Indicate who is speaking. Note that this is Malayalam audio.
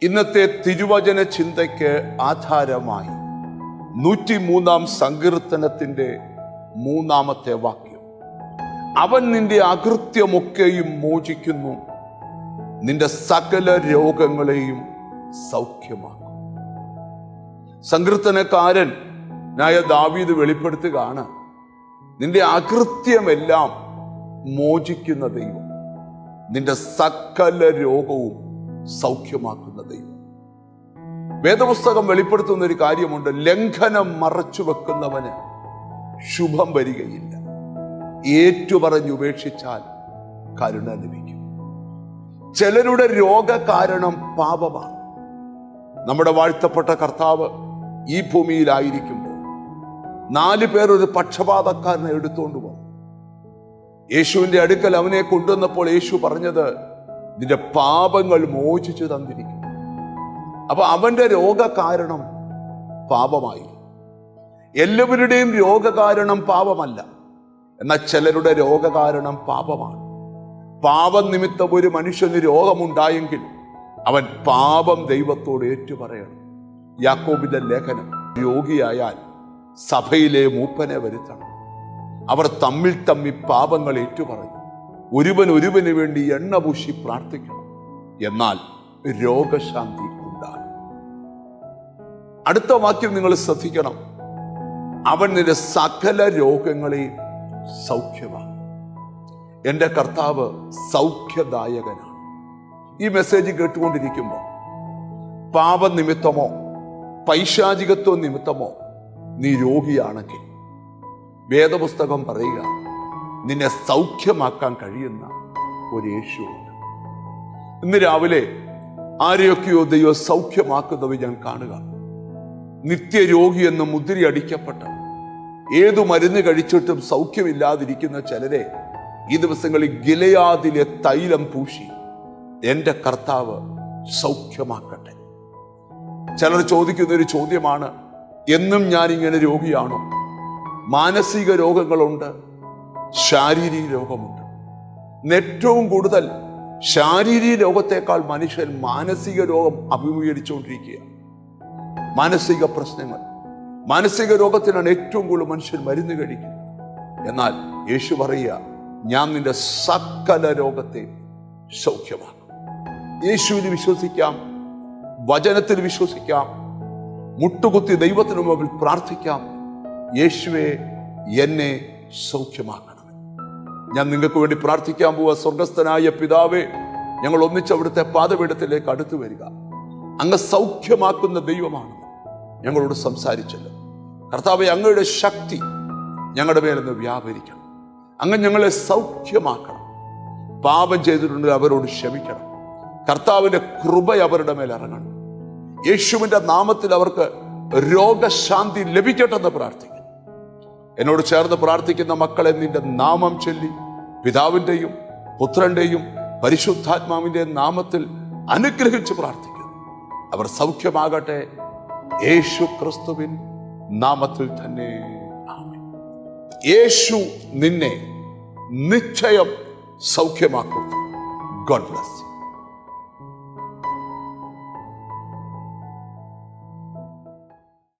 Speaker 1: ഇന്നത്തെ തിരുവചന ചിന്തയ്ക്ക് ആധാരമായി 103-ാം സങ്കീർത്തനത്തിന്റെ 3-ാമത്തെ വാക്യം. അവൻ നിന്റെ അകൃത്യമൊക്കെയും മോചിക്കുന്നു, നിന്റെ സകല രോഗങ്ങളെയും സൗഖ്യമാക്കും. സങ്കീർത്തനക്കാരനായ ദാവീദ് വെളിപ്പെടുത്തുകയാണ്, നിന്റെ അകൃത്യമെല്ലാം മോചിക്കുന്ന ദൈവം, നിന്റെ സകല രോഗവും സൗഖ്യമാക്കുന്ന ദൈവം. വേദപുസ്തകം വെളിപ്പെടുത്തുന്ന ഒരു കാര്യമുണ്ട്, ലംഘനം മറച്ചു വെക്കുന്നവന് ശുഭം വരികയില്ല, ഏറ്റുപറഞ്ഞുപേക്ഷിച്ചാൽ കരുണ ലഭിക്കും. ചിലരുടെ രോഗകാരണം പാപമാണ്. നമ്മുടെ വാഴ്ത്തപ്പെട്ട കർത്താവ് ഈ ഭൂമിയിലായിരിക്കുമ്പോൾ 4 പേർ ഒരു പക്ഷപാതക്കാരനെ എടുത്തുകൊണ്ട് വന്നു. യേശുവിന്റെ അടുക്കൽ അവനെ കൊണ്ടുവന്നപ്പോൾ യേശു പറഞ്ഞത്, നിന്റെ പാപങ്ങൾ മോചിച്ചു തന്നിരിക്കുന്നു. അപ്പൊ അവന്റെ രോഗകാരണം പാപമായി. എല്ലാവരുടെയും രോഗകാരണം പാപമല്ല, എന്നാൽ ചിലരുടെ രോഗകാരണം പാപമാണ്. പാപം നിമിത്തം ഒരു മനുഷ്യന് രോഗമുണ്ടായെങ്കിൽ അവൻ പാപം ദൈവത്തോട് ഏറ്റുപറയണം. യാക്കോബിന്റെ ലേഖനം, രോഗിയായാൽ സഭയിലെ മൂപ്പനെ വരുത്തണം. അവർ തമ്മിൽ പാപങ്ങൾ ഏറ്റുപറയും, ഒരുവന് വേണ്ടി എണ്ണ പൂശി പ്രാർത്ഥിക്കണം, എന്നാൽ രോഗശാന്തി ഉണ്ടാകും. അടുത്ത വാക്യം നിങ്ങൾ ശ്രദ്ധിക്കണം, അവൻ നിന്റെ സകല രോഗങ്ങളെയും സൗഖ്യമാണ്. എൻ്റെ കർത്താവ് സൗഖ്യദായകനാണ്. ഈ മെസ്സേജ് കേട്ടുകൊണ്ടിരിക്കുമ്പോൾ പാപനിമിത്തമോ പൈശാചികത്വ നിമിത്തമോ നീ രോഗിയാണെങ്കിൽ വേദപുസ്തകം പറയുക, നിന്നെ സൗഖ്യമാക്കാൻ കഴിയുന്ന ഒരു യേശുവുണ്ട്. ഇന്ന് രാവിലെ ആരെയൊക്കെയോ ദൈവം സൗഖ്യമാക്കുന്നവ ഞാൻ കാണുക. നിത്യരോഗി എന്ന് മുദ്രയടിക്കപ്പെട്ട, ഏതു മരുന്ന് കഴിച്ചിട്ടും സൗഖ്യമില്ലാതിരിക്കുന്ന ചിലരെ ഈ ദിവസങ്ങളിൽ ഗിലെയാദിലെ തൈലം പൂശി എൻ്റെ കർത്താവ് സൗഖ്യമാക്കട്ടെ. ചിലർ ചോദിക്കുന്ന ഒരു ചോദ്യമാണ്, എന്നും ഞാനിങ്ങനെ രോഗിയാണോ? മാനസിക രോഗങ്ങളുണ്ട്, ശാരീരിക രോഗമുണ്ട്. ഏറ്റവും കൂടുതൽ ശാരീരിക രോഗത്തെക്കാൾ മനുഷ്യൻ മാനസിക രോഗം അഭിമുഖീകരിച്ചുകൊണ്ടിരിക്കുക. മാനസിക പ്രശ്നങ്ങൾ, മാനസിക രോഗത്തിനാണ് ഏറ്റവും കൂടുതൽ മനുഷ്യൻ മരുന്ന് കഴിക്കുന്നത്. എന്നാൽ യേശു പറയുക, ഞാൻ നിന്റെ സകല രോഗത്തെ സൗഖ്യമാക്കും. യേശുവിൽ വിശ്വസിക്കാം, വചനത്തിൽ വിശ്വസിക്കാം, മുട്ടുകുത്തി ദൈവത്തിന് മുമ്പിൽ പ്രാർത്ഥിക്കാം, യേശുവേ എന്നെ സൗഖ്യമാക്കണം. ഞാൻ നിങ്ങൾക്ക് വേണ്ടി പ്രാർത്ഥിക്കാൻ പോവുക. സ്വർഗസ്ഥനായ പിതാവേ, ഞങ്ങൾ ഒന്നിച്ച് അവിടുത്തെ പാദപീഠത്തിലേക്ക് അടുത്തു വരിക. അങ്ങ് സൗഖ്യമാക്കുന്ന ദൈവമാണ്. ഞങ്ങളോട് സംസാരിച്ചല്ലോ കർത്താവേ, അങ്ങയുടെ ശക്തി ഞങ്ങളുടെ മേലൊന്ന് വ്യാപരിക്കണം. അങ്ങ് ഞങ്ങളെ സൗഖ്യമാക്കണം. പാപം ചെയ്തിട്ടുണ്ട് അവരോട് ക്ഷമിക്കണം. കർത്താവിന്റെ കൃപ അവരുടെ മേൽ ഇറങ്ങണം. യേശുവിന്റെ നാമത്തിൽ അവർക്ക് രോഗശാന്തി ലഭിക്കട്ടെന്ന് പ്രാർത്ഥിക്കുന്നു. എന്നോട് ചേർന്ന് പ്രാർത്ഥിക്കുന്ന മക്കളെ നിന്റെ നാമം ചൊല്ലി പിതാവിൻ്റെയും പുത്രന്റെയും പരിശുദ്ധാത്മാവിൻ്റെയും നാമത്തിൽ അനുഗ്രഹിച്ച് പ്രാർത്ഥിക്കുന്നു. അവർ സൗഖ്യമാകട്ടെ, യേശു ക്രിസ്തുവിൻ നാമത്തിൽ തന്നെ. ആമേൻ. യേശു നിന്നെ നിശ്ചയം സൗഖ്യമാക്കും. God bless.